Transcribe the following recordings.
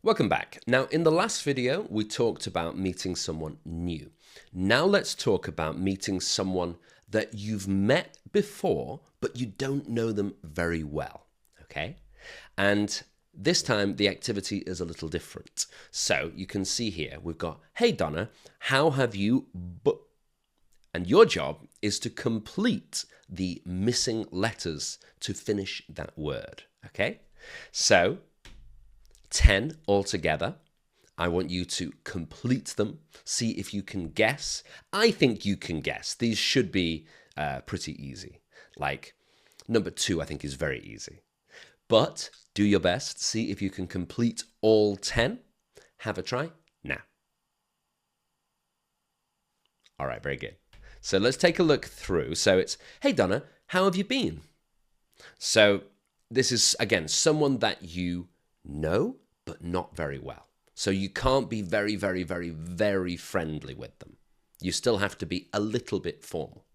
Welcome back. Now, in the last video, we talked about meeting someone new. Now let's talk about meeting someone that you've met before, but you don't know them very well, okay? And this time, the activity is a little different. So you can see here, we've got, hey Donna, how have you and your job is to complete the missing letters to finish that word, okay? So 10 altogether. I want you to complete them, see if you can guess. I think you can guess. These should be pretty easy. Like number 2, I think is very easy. But do your best, see if you can complete all 10. Have a try now. All right, very good. So let's take a look through. So it's, hey Donna, how have you been? So this is, again, someone that you know, but not very well. So you can't be very, very, very, very friendly with them. You still have to be a little bit formal.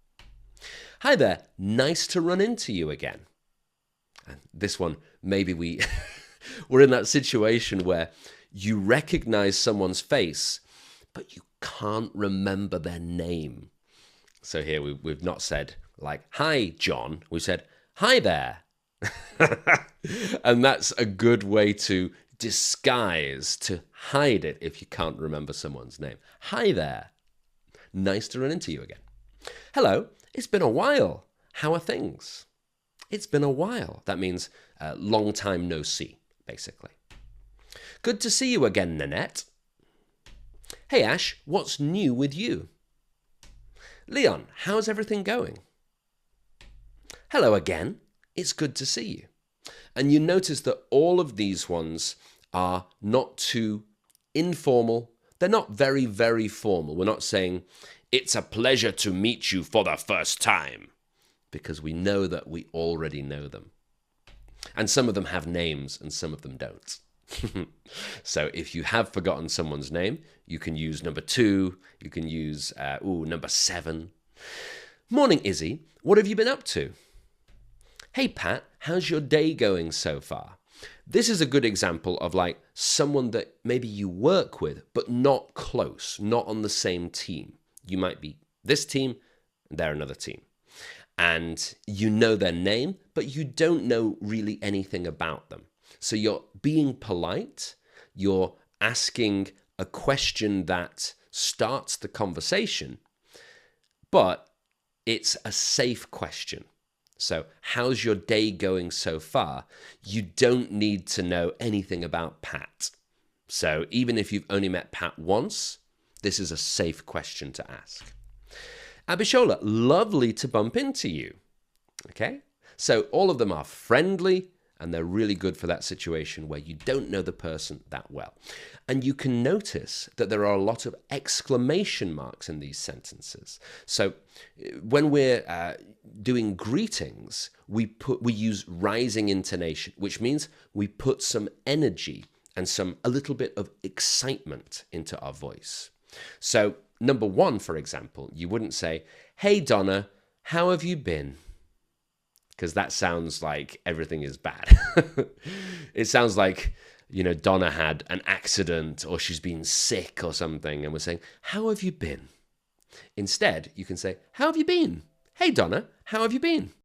Hi there, nice to run into you again. And this one, maybe we're in that situation where you recognize someone's face, but you can't remember their name. So here we've not said like, hi, John. We said, hi there. And that's a good way to disguise, to hide it if you can't remember someone's name. Hi there. Nice to run into you again. Hello, it's been a while. How are things? It's been a while. That means long time no see, basically. Good to see you again, Nanette. Hey, Ash, what's new with you? Leon, how's everything going? Hello again. It's good to see you. And you notice that all of these ones are not too informal. They're not very, very formal. We're not saying, it's a pleasure to meet you for the first time, because we know that we already know them. And some of them have names and some of them don't. So if you have forgotten someone's name, you can use number 2. You can use, number 7. Morning, Izzy. What have you been up to? Hey, Pat, how's your day going so far? This is a good example of like someone that maybe you work with, but not close, not on the same team. You might be this team, and they're another team. And you know their name, but you don't know really anything about them. So you're being polite, you're asking a question that starts the conversation, but it's a safe question. So, how's your day going so far? You don't need to know anything about Pat. So, even if you've only met Pat once, this is a safe question to ask. Abishola, lovely to bump into you. Okay? So, all of them are friendly, and they're really good for that situation where you don't know the person that well. And you can notice that there are a lot of exclamation marks in these sentences. So when we're doing greetings, we use rising intonation, which means we put some energy and a little bit of excitement into our voice. So number 1, for example, you wouldn't say, hey Donna, how have you been? Because that sounds like everything is bad. It sounds like, Donna had an accident or she's been sick or something, and we're saying, how have you been? Instead, you can say, how have you been? Hey, Donna, how have you been?